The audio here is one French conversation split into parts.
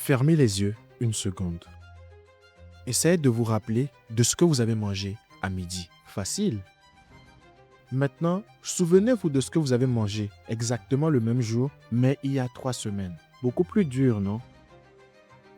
Fermez les yeux une seconde. Essayez de vous rappeler de ce que vous avez mangé à midi. Facile. Maintenant, souvenez-vous de ce que vous avez mangé exactement le même jour, mais il y a 3 semaines. Beaucoup plus dur, non?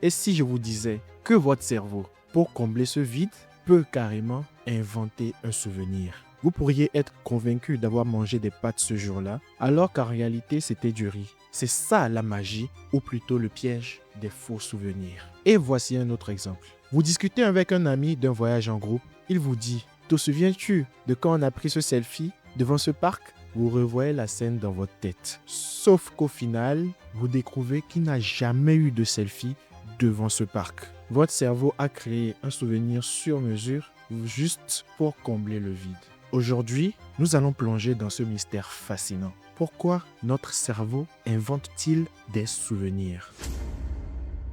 Et si je vous disais que votre cerveau, pour combler ce vide, peut carrément inventer un souvenir? Vous pourriez être convaincu d'avoir mangé des pâtes ce jour-là, alors qu'en réalité, c'était du riz. C'est ça la magie, ou plutôt le piège des faux souvenirs. Et voici un autre exemple. Vous discutez avec un ami d'un voyage en groupe. Il vous dit « Te souviens-tu de quand on a pris ce selfie devant ce parc ?» Vous revoyez la scène dans votre tête. Sauf qu'au final, vous découvrez qu'il n'a jamais eu de selfie devant ce parc. Votre cerveau a créé un souvenir sur mesure juste pour combler le vide. Aujourd'hui, nous allons plonger dans ce mystère fascinant. Pourquoi notre cerveau invente-t-il des souvenirs?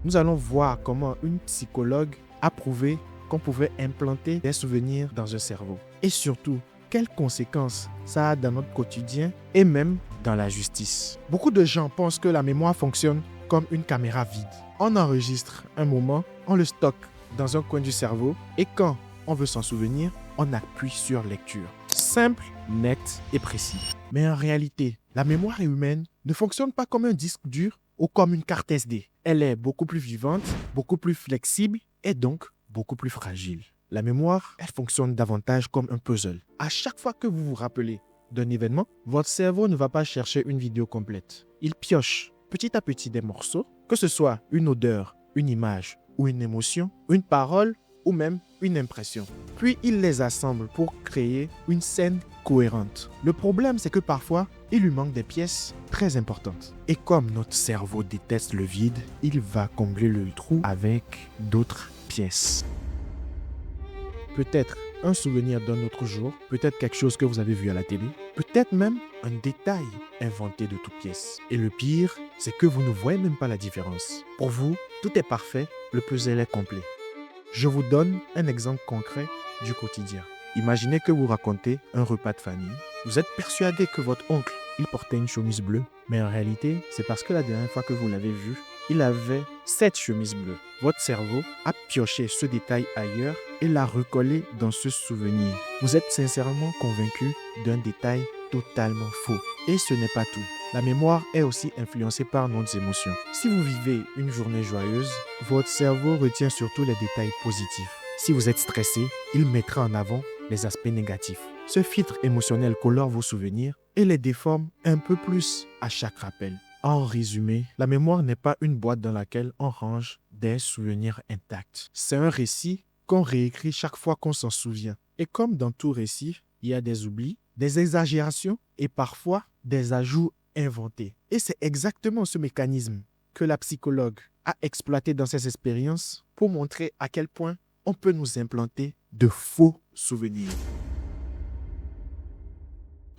Nous allons voir comment une psychologue a prouvé qu'on pouvait implanter des souvenirs dans un cerveau. Et surtout, quelles conséquences ça a dans notre quotidien et même dans la justice. Beaucoup de gens pensent que la mémoire fonctionne comme une caméra vide. On enregistre un moment, on le stocke dans un coin du cerveau et quand on veut s'en souvenir, on appuie sur lecture. Simple, net et précis. Mais en réalité, la mémoire humaine ne fonctionne pas comme un disque dur ou comme une carte SD. Elle est beaucoup plus vivante, beaucoup plus flexible et donc beaucoup plus fragile. La mémoire, elle fonctionne davantage comme un puzzle. À chaque fois que vous vous rappelez d'un événement, votre cerveau ne va pas chercher une vidéo complète. Il pioche petit à petit des morceaux, que ce soit une odeur, une image ou une émotion, une parole ou même une impression. Puis il les assemble pour créer une scène cohérente. Le problème, c'est que parfois, il lui manque des pièces très importantes. Et comme notre cerveau déteste le vide, il va combler le trou avec d'autres pièces. Peut-être un souvenir d'un autre jour, peut-être quelque chose que vous avez vu à la télé, peut-être même un détail inventé de toutes pièces. Et le pire, c'est que vous ne voyez même pas la différence. Pour vous, tout est parfait, le puzzle est complet. Je vous donne un exemple concret du quotidien. Imaginez que vous racontez un repas de famille. Vous êtes persuadé que votre oncle, il portait une chemise bleue. Mais en réalité, c'est parce que la dernière fois que vous l'avez vu, il avait cette chemise bleue. Votre cerveau a pioché ce détail ailleurs et l'a recollé dans ce souvenir. Vous êtes sincèrement convaincu d'un détail totalement faux. Et ce n'est pas tout. La mémoire est aussi influencée par nos émotions. Si vous vivez une journée joyeuse, votre cerveau retient surtout les détails positifs. Si vous êtes stressé, il mettra en avant les aspects négatifs. Ce filtre émotionnel colore vos souvenirs et les déforme un peu plus à chaque rappel. En résumé, la mémoire n'est pas une boîte dans laquelle on range des souvenirs intacts. C'est un récit qu'on réécrit chaque fois qu'on s'en souvient. Et comme dans tout récit, il y a des oublis, des exagérations et parfois des ajouts inventés. Et c'est exactement ce mécanisme que la psychologue a exploité dans ses expériences pour montrer à quel point on peut nous implanter de faux souvenirs.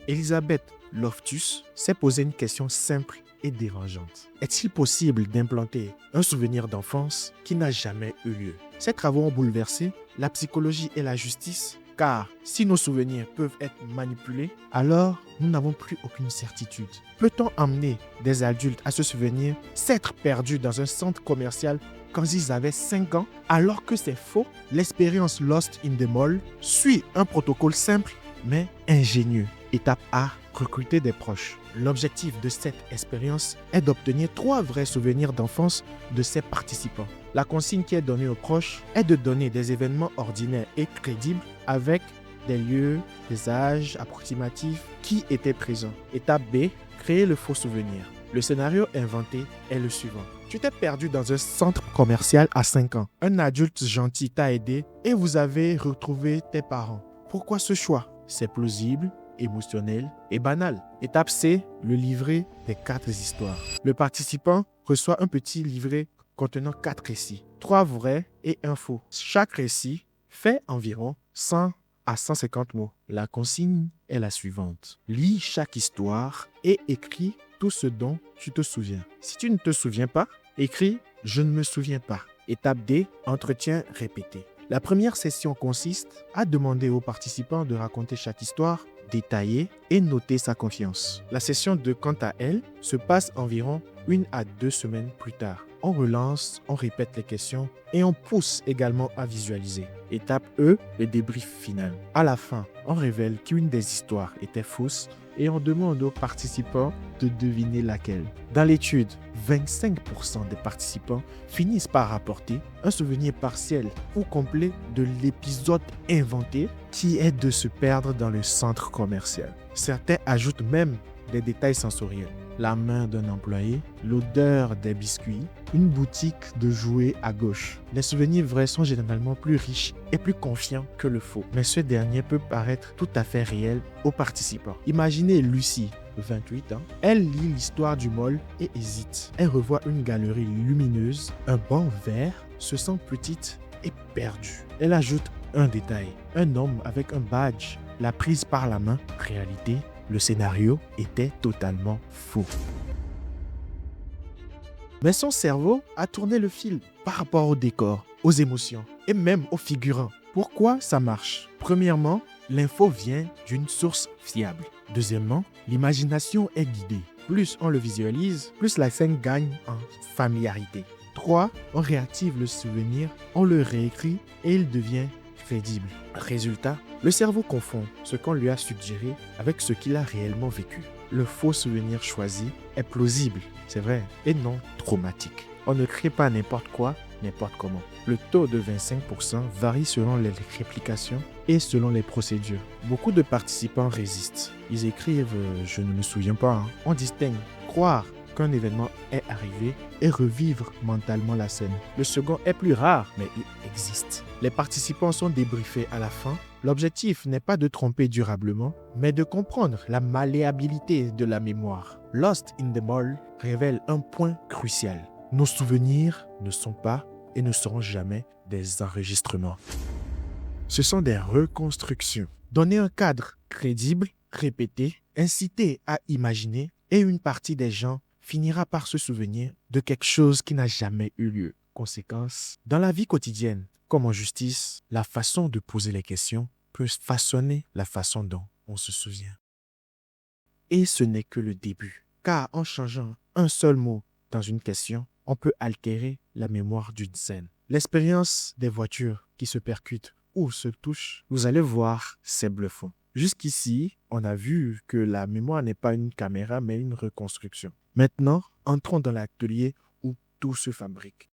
Elisabeth Loftus s'est posé une question simple et dérangeante. Est-il possible d'implanter un souvenir d'enfance qui n'a jamais eu lieu? Ces travaux ont bouleversé la psychologie et la justice, car si nos souvenirs peuvent être manipulés, alors nous n'avons plus aucune certitude. Peut-on emmener des adultes à se souvenir s'être perdus dans un centre commercial quand ils avaient 5 ans, alors que c'est faux? L'expérience Lost in the Mall suit un protocole simple mais ingénieux. Étape A, recruter des proches. L'objectif de cette expérience est d'obtenir 3 vrais souvenirs d'enfance de ces participants. La consigne qui est donnée aux proches est de donner des événements ordinaires et crédibles avec des lieux, des âges approximatifs qui étaient présents. Étape B, créer le faux souvenir. Le scénario inventé est le suivant. Tu t'es perdu dans un centre commercial à 5 ans. Un adulte gentil t'a aidé et vous avez retrouvé tes parents. Pourquoi ce choix? C'est plausible, émotionnel et banal. Étape C, le livret des 4 histoires. Le participant reçoit un petit livret contenant 4 récits, 3 vrais et 1 faux. Chaque récit fait environ 100 à 150 mots. La consigne est la suivante. Lis chaque histoire et écris tout ce dont tu te souviens. Si tu ne te souviens pas, écris « Je ne me souviens pas ». Étape D, entretien répété. La première session consiste à demander aux participants de raconter chaque histoire détailler et noter sa confiance. La session 2, quant à elle, se passe environ 1 à 2 semaines plus tard. On relance, on répète les questions et on pousse également à visualiser. Étape E, le débrief final. À la fin, on révèle qu'une des histoires était fausse et on demande aux participants de deviner laquelle. Dans l'étude, 25% des participants finissent par rapporter un souvenir partiel ou complet de l'épisode inventé qui est de se perdre dans le centre commercial. Certains ajoutent même des détails sensoriels. La main d'un employé, l'odeur des biscuits, une boutique de jouets à gauche. Les souvenirs vrais sont généralement plus riches et plus confiants que le faux. Mais ce dernier peut paraître tout à fait réel aux participants. Imaginez Lucie, 28 ans. Elle lit l'histoire du mall et hésite. Elle revoit une galerie lumineuse, un banc vert, se sent petite et perdue. Elle ajoute un détail. Un homme avec un badge l'a prise par la main. Réalité, le scénario était totalement faux. Mais son cerveau a tourné le fil par rapport au décor, aux émotions et même aux figurants. Pourquoi ça marche? Premièrement, l'info vient d'une source fiable. Deuxièmement, l'imagination est guidée. Plus on le visualise, plus la scène gagne en familiarité. 3. On réactive le souvenir, on le réécrit et il devient crédible. Résultat, le cerveau confond ce qu'on lui a suggéré avec ce qu'il a réellement vécu. Le faux souvenir choisi est plausible, c'est vrai, et non traumatique. On ne crée pas n'importe quoi, n'importe comment. Le taux de 25% varie selon les réplications et selon les procédures. Beaucoup de participants résistent. Ils écrivent « je ne me souviens pas ». On distingue croire qu'un événement est arrivé et revivre mentalement la scène. Le second est plus rare, mais il existe. Les participants sont débriefés à la fin. L'objectif n'est pas de tromper durablement, mais de comprendre la malléabilité de la mémoire. Lost in the Mall révèle un point crucial. Nos souvenirs ne sont pas et ne seront jamais des enregistrements. Ce sont des reconstructions. Donner un cadre crédible, répéter, inciter à imaginer, et une partie des gens finira par se souvenir de quelque chose qui n'a jamais eu lieu. Conséquence, dans la vie quotidienne, comme en justice, la façon de poser les questions peut façonner la façon dont on se souvient. Et ce n'est que le début, car en changeant un seul mot dans une question, on peut altérer la mémoire d'une scène. L'expérience des voitures qui se percutent ou se touchent, vous allez voir, c'est bluffant. Jusqu'ici, on a vu que la mémoire n'est pas une caméra, mais une reconstruction. Maintenant, entrons dans l'atelier où tout se fabrique.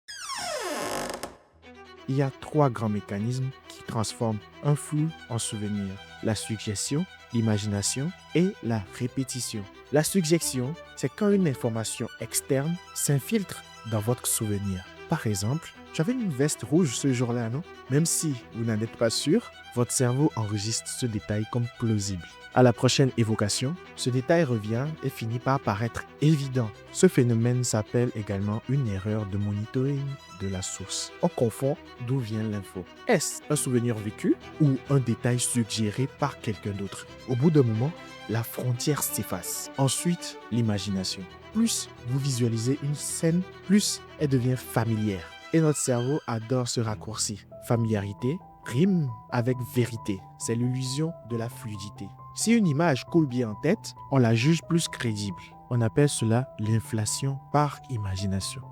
Il y a 3 grands mécanismes qui transforment un flou en souvenir. La suggestion, l'imagination et la répétition. La suggestion, c'est quand une information externe s'infiltre dans votre souvenir. Par exemple, j'avais une veste rouge ce jour-là, non? Même si vous n'en êtes pas sûr, votre cerveau enregistre ce détail comme plausible. À la prochaine évocation, ce détail revient et finit par paraître évident. Ce phénomène s'appelle également une erreur de monitoring de la source. On confond d'où vient l'info. Est-ce un souvenir vécu ou un détail suggéré par quelqu'un d'autre? Au bout d'un moment, la frontière s'efface. Ensuite, l'imagination. Plus vous visualisez une scène, plus elle devient familière. Et notre cerveau adore ce raccourci. Familiarité rime avec vérité. C'est l'illusion de la fluidité. Si une image coule bien en tête, on la juge plus crédible. On appelle cela l'inflation par imagination.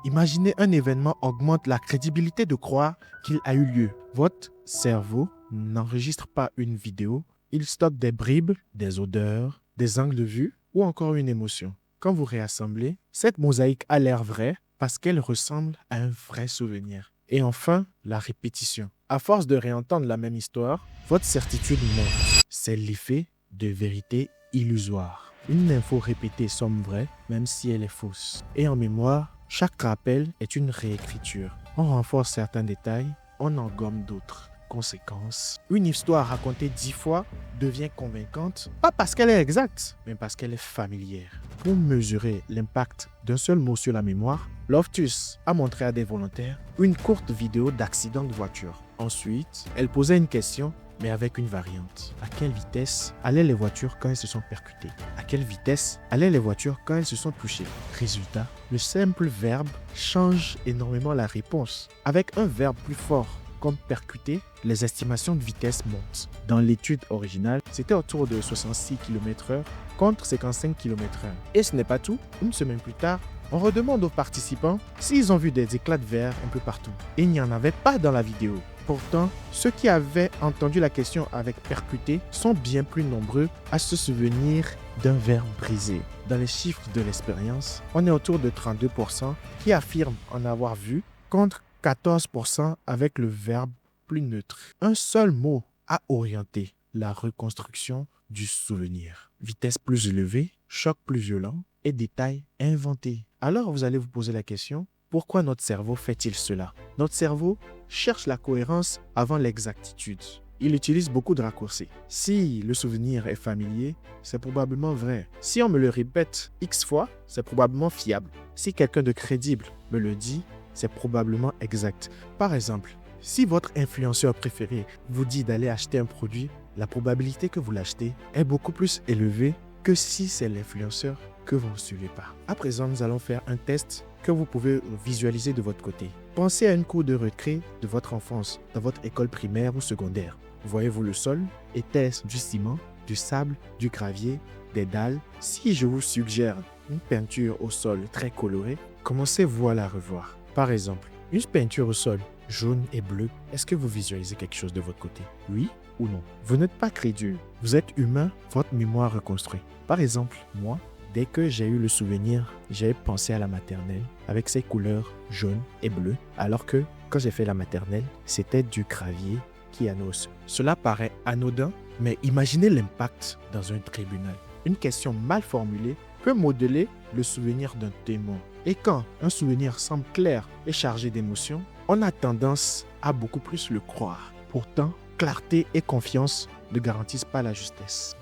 Imaginer un événement augmente la crédibilité de croire qu'il a eu lieu. Votre cerveau n'enregistre pas une vidéo, il stocke des bribes, des odeurs, des angles de vue ou encore une émotion. Quand vous réassemblez, cette mosaïque a l'air vraie parce qu'elle ressemble à un vrai souvenir. Et enfin, la répétition. À force de réentendre la même histoire, votre certitude monte. C'est l'effet de vérité illusoire. Une info répétée semble vraie, même si elle est fausse. Et en mémoire, chaque rappel est une réécriture. On renforce certains détails, on en gomme d'autres. Conséquence, une histoire racontée 10 fois devient convaincante, pas parce qu'elle est exacte, mais parce qu'elle est familière. Pour mesurer l'impact d'un seul mot sur la mémoire, Loftus a montré à des volontaires une courte vidéo d'accident de voiture. Ensuite, elle posait une question, mais avec une variante. À quelle vitesse allaient les voitures quand elles se sont percutées? À quelle vitesse allaient les voitures quand elles se sont touchées? Résultat, le simple verbe change énormément la réponse. Avec un verbe plus fort, comme percuter, les estimations de vitesse montent. Dans l'étude originale, c'était autour de 66 km/h contre 55 km/h. Et ce n'est pas tout. Une semaine plus tard, on redemande aux participants s'ils ont vu des éclats de verre un peu partout. Et il n'y en avait pas dans la vidéo. Pourtant, ceux qui avaient entendu la question avec percuter sont bien plus nombreux à se souvenir d'un verre brisé. Dans les chiffres de l'expérience, on est autour de 32% qui affirment en avoir vu contre 14% avec le verbe plus neutre. Un seul mot a orienté la reconstruction du souvenir. Vitesse plus élevée, choc plus violent et détails inventés. Alors vous allez vous poser la question, pourquoi notre cerveau fait-il cela? Notre cerveau cherche la cohérence avant l'exactitude. Il utilise beaucoup de raccourcis. Si le souvenir est familier, c'est probablement vrai. Si on me le répète X fois, c'est probablement fiable. Si quelqu'un de crédible me le dit, c'est probablement exact. Par exemple, si votre influenceur préféré vous dit d'aller acheter un produit, la probabilité que vous l'achetez est beaucoup plus élevée que si c'est l'influenceur que vous ne suivez pas. À présent, nous allons faire un test que vous pouvez visualiser de votre côté. Pensez à une cour de récré de votre enfance, dans votre école primaire ou secondaire. Voyez-vous le sol? Était-ce du ciment, du sable, du gravier, des dalles? Si je vous suggère une peinture au sol très colorée, commencez-vous à la revoir. Par exemple, une peinture au sol jaune et bleu, est-ce que vous visualisez quelque chose de votre côté? Oui ou non? Vous n'êtes pas crédule. Vous êtes humain, votre mémoire reconstruit. Par exemple, moi, dès que j'ai eu le souvenir, j'ai pensé à la maternelle avec ses couleurs jaune et bleu, alors que quand j'ai fait la maternelle, c'était du gravier qui annonce. Cela paraît anodin, mais imaginez l'impact dans un tribunal. Une question mal formulée peut modeler le souvenir d'un témoin. Et quand un souvenir semble clair et chargé d'émotions, on a tendance à beaucoup plus le croire. Pourtant, clarté et confiance ne garantissent pas la justesse.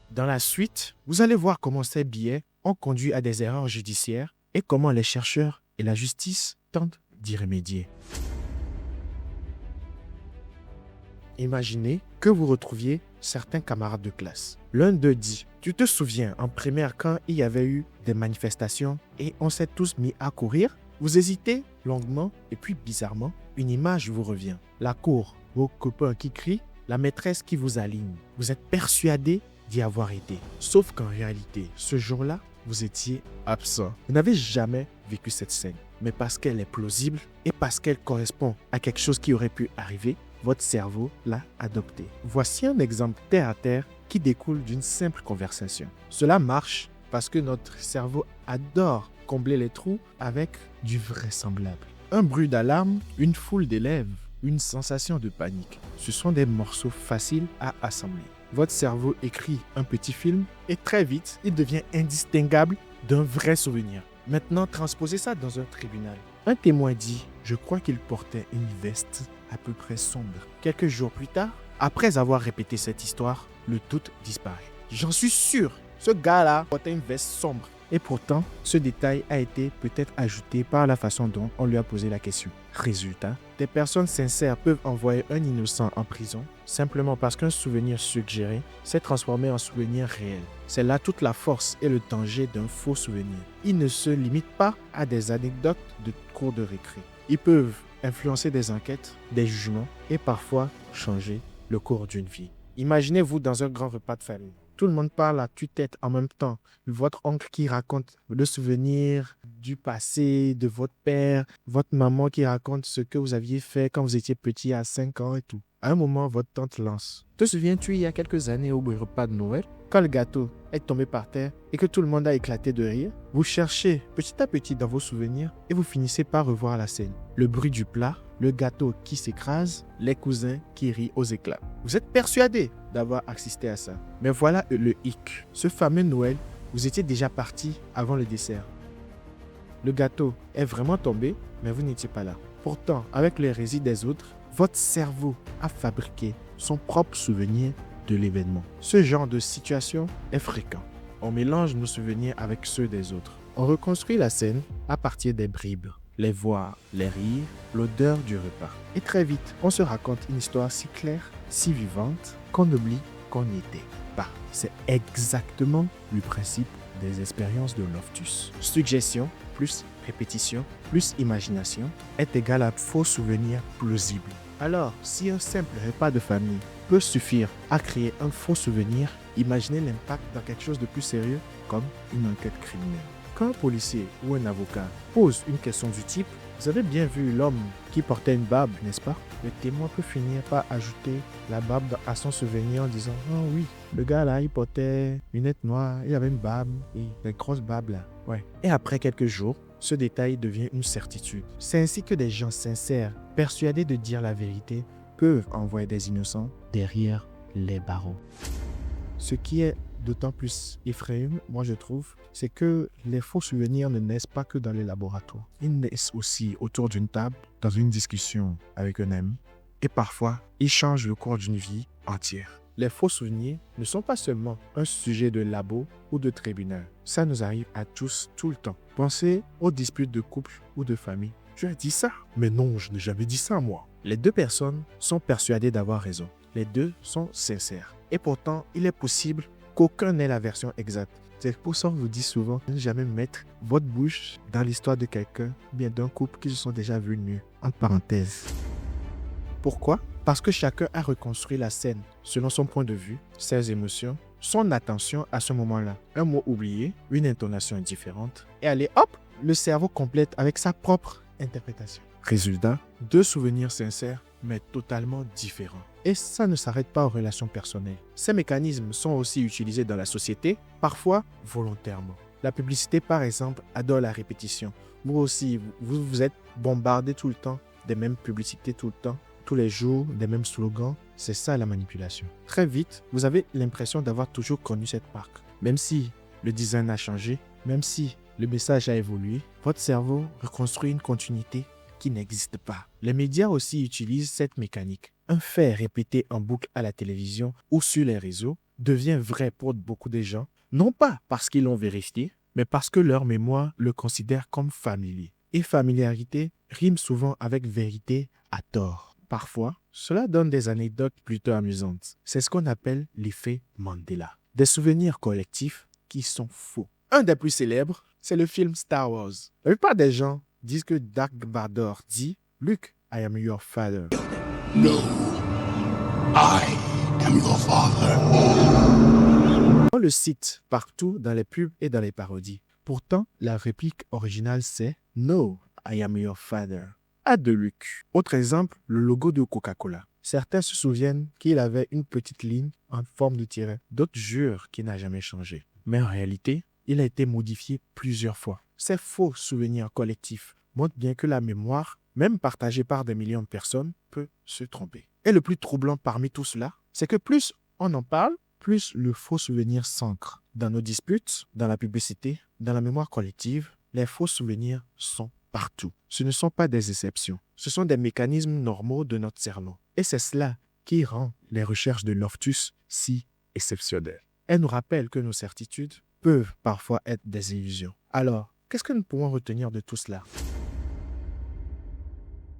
Dans la suite, vous allez voir comment ces biais ont conduit à des erreurs judiciaires et comment les chercheurs et la justice tentent d'y remédier. Imaginez que vous retrouviez certains camarades de classe. L'un d'eux dit « Tu te souviens en primaire quand il y avait eu des manifestations et on s'est tous mis à courir ?» Vous hésitez longuement et puis bizarrement, une image vous revient. La cour, vos copains qui crient, la maîtresse qui vous aligne. Vous êtes persuadé d'y avoir été. Sauf qu'en réalité, ce jour-là, vous étiez absent. Vous n'avez jamais vécu cette scène. Mais parce qu'elle est plausible et parce qu'elle correspond à quelque chose qui aurait pu arriver, votre cerveau l'a adoptée. Voici un exemple terre à terre qui découle d'une simple conversation. Cela marche parce que notre cerveau adore combler les trous avec du vraisemblable. Un bruit d'alarme, une foule d'élèves, une sensation de panique. Ce sont des morceaux faciles à assembler. Votre cerveau écrit un petit film et très vite, il devient indistinguable d'un vrai souvenir. Maintenant, transposez ça dans un tribunal. Un témoin dit « Je crois qu'il portait une veste à peu près sombre. » Quelques jours plus tard, après avoir répété cette histoire, le doute disparaît. J'en suis sûr, ce gars-là portait une veste sombre. Et pourtant, ce détail a été peut-être ajouté par la façon dont on lui a posé la question. Résultat, des personnes sincères peuvent envoyer un innocent en prison simplement parce qu'un souvenir suggéré s'est transformé en souvenir réel. C'est là toute la force et le danger d'un faux souvenir. Ils ne se limitent pas à des anecdotes de cours de récré. Ils peuvent influencer des enquêtes, des jugements et parfois changer le cours d'une vie. Imaginez-vous dans un grand repas de famille. Tout le monde parle à tue-tête en même temps. Votre oncle qui raconte le souvenir du passé de votre père, votre maman qui raconte ce que vous aviez fait quand vous étiez petit à 5 ans et tout. À un moment, votre tante lance. Te souviens-tu il y a quelques années au repas de Noël, quand le gâteau est tombé par terre et que tout le monde a éclaté de rire? Vous cherchez petit à petit dans vos souvenirs et vous finissez par revoir la scène. Le bruit du plat, le gâteau qui s'écrase, les cousins qui rient aux éclats. Vous êtes persuadé d'avoir assisté à ça. Mais voilà le hic. Ce fameux Noël, vous étiez déjà parti avant le dessert. Le gâteau est vraiment tombé, mais vous n'étiez pas là. Pourtant, avec les récits des autres, votre cerveau a fabriqué son propre souvenir de l'événement. Ce genre de situation est fréquent. On mélange nos souvenirs avec ceux des autres. On reconstruit la scène à partir des bribes. Les voix, les rires, l'odeur du repas. Et très vite, on se raconte une histoire si claire, si vivante, qu'on oublie qu'on y était pas. C'est exactement le principe des expériences de Loftus. Suggestion plus répétition plus imagination est égal à faux souvenirs plausibles. Alors, si un simple repas de famille peut suffire à créer un faux souvenir, imaginez l'impact dans quelque chose de plus sérieux comme une enquête criminelle. Quand un policier ou un avocat pose une question du type « Vous avez bien vu l'homme qui portait une barbe, n'est-ce pas ?» Le témoin peut finir par ajouter la barbe à son souvenir en disant « Oh oui, le gars là, il portait une lunette noire, il avait une barbe, et une grosse barbe là. » Ouais. Et après quelques jours, ce détail devient une certitude. C'est ainsi que des gens sincères, persuadés de dire la vérité, peuvent envoyer des innocents derrière les barreaux. Ce qui est d'autant plus effrayant, moi je trouve, c'est que les faux souvenirs ne naissent pas que dans les laboratoires. Ils naissent aussi autour d'une table, dans une discussion avec un ami, et parfois, ils changent le cours d'une vie entière. Les faux souvenirs ne sont pas seulement un sujet de labo ou de tribunal. Ça nous arrive à tous, tout le temps. Pensez aux disputes de couple ou de famille. Tu as dit ça? Mais non, je n'ai jamais dit ça, moi. Les deux personnes sont persuadées d'avoir raison. Les deux sont sincères. Et pourtant, il est possible qu'aucun n'ait la version exacte. C'est pour ça qu'on vous dit souvent de ne jamais mettre votre bouche dans l'histoire de quelqu'un, bien d'un couple qui se sont déjà vus nus. Entre parenthèses. Pourquoi? Parce que chacun a reconstruit la scène selon son point de vue, ses émotions, son attention à ce moment-là. Un mot oublié, une intonation différente, et allez, hop, le cerveau complète avec sa propre interprétation. Résultat, deux souvenirs sincères, mais totalement différents. Et ça ne s'arrête pas aux relations personnelles. Ces mécanismes sont aussi utilisés dans la société, parfois volontairement. La publicité, par exemple, adore la répétition. Vous aussi, vous êtes bombardé tout le temps des mêmes publicités tout le temps, tous les jours, des mêmes slogans. C'est ça la manipulation. Très vite, vous avez l'impression d'avoir toujours connu cette marque. Même si le design a changé, même si le message a évolué, votre cerveau reconstruit une continuité qui n'existe pas. Les médias aussi utilisent cette mécanique. Un fait répété en boucle à la télévision ou sur les réseaux devient vrai pour beaucoup de gens, non pas parce qu'ils l'ont vérifié, mais parce que leur mémoire le considère comme familier. Et familiarité rime souvent avec vérité à tort. Parfois, cela donne des anecdotes plutôt amusantes. C'est ce qu'on appelle l'effet Mandela. Des souvenirs collectifs qui sont faux. Un des plus célèbres, c'est le film Star Wars. La plupart des gens disent que Dark Vador dit « Luke, I am your father ». No, I am your father. On le cite partout dans les pubs et dans les parodies. Pourtant, la réplique originale c'est « No, I am your father ». A de Luke. Autre exemple, le logo de Coca-Cola. Certains se souviennent qu'il avait une petite ligne en forme de tiret. D'autres jurent qu'il n'a jamais changé. Mais en réalité, il a été modifié plusieurs fois. Ces faux souvenirs collectifs montrent bien que la mémoire, même partagée par des millions de personnes, peut se tromper. Et le plus troublant parmi tout cela, c'est que plus on en parle, plus le faux souvenir s'ancre. Dans nos disputes, dans la publicité, dans la mémoire collective, les faux souvenirs sont partout. Ce ne sont pas des exceptions. Ce sont des mécanismes normaux de notre cerveau. Et c'est cela qui rend les recherches de Loftus si exceptionnelles. Elles nous rappellent que nos certitudes peuvent parfois être des illusions. Alors, qu'est-ce que nous pouvons retenir de tout cela?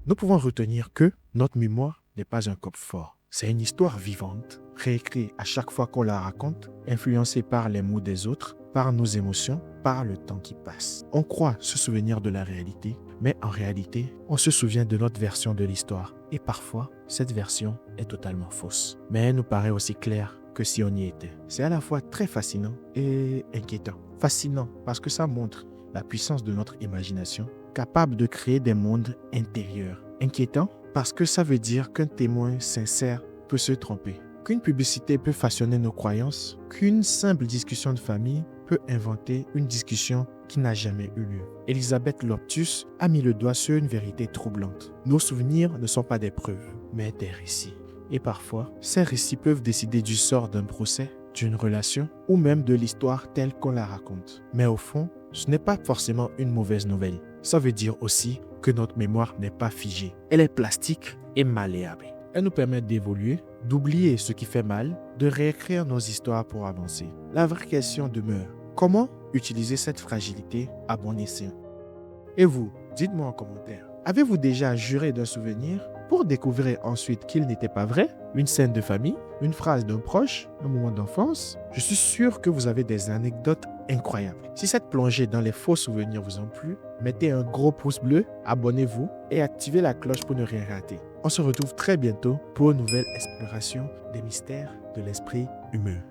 Nous pouvons retenir que notre mémoire n'est pas un coffre-fort. C'est une histoire vivante, réécrite à chaque fois qu'on la raconte, influencée par les mots des autres, par nos émotions, par le temps qui passe. On croit se souvenir de la réalité, mais en réalité, on se souvient de notre version de l'histoire. Et parfois, cette version est totalement fausse. Mais elle nous paraît aussi claire que si on y était. C'est à la fois très fascinant et inquiétant. Fascinant parce que ça montre la puissance de notre imagination, capable de créer des mondes intérieurs. Inquiétant parce que ça veut dire qu'un témoin sincère peut se tromper, qu'une publicité peut façonner nos croyances, qu'une simple discussion de famille peut inventer une discussion qui n'a jamais eu lieu. Elisabeth Loftus a mis le doigt sur une vérité troublante. Nos souvenirs ne sont pas des preuves, mais des récits. Et parfois, ces récits peuvent décider du sort d'un procès, d'une relation ou même de l'histoire telle qu'on la raconte. Mais au fond, ce n'est pas forcément une mauvaise nouvelle. Ça veut dire aussi que notre mémoire n'est pas figée. Elle est plastique et malléable. Elle nous permet d'évoluer, d'oublier ce qui fait mal, de réécrire nos histoires pour avancer. La vraie question demeure, comment utiliser cette fragilité à bon escient? Et vous, dites-moi en commentaire, Avez-vous déjà juré d'un souvenir pour découvrir ensuite qu'il n'était pas vrai? Une scène de famille, une phrase d'un proche, un moment d'enfance? Je suis sûr que vous avez des anecdotes incroyables. Si cette plongée dans les faux souvenirs vous a plu, mettez un gros pouce bleu, abonnez-vous et activez la cloche pour ne rien rater. On se retrouve très bientôt pour une nouvelle exploration des mystères de l'esprit humain.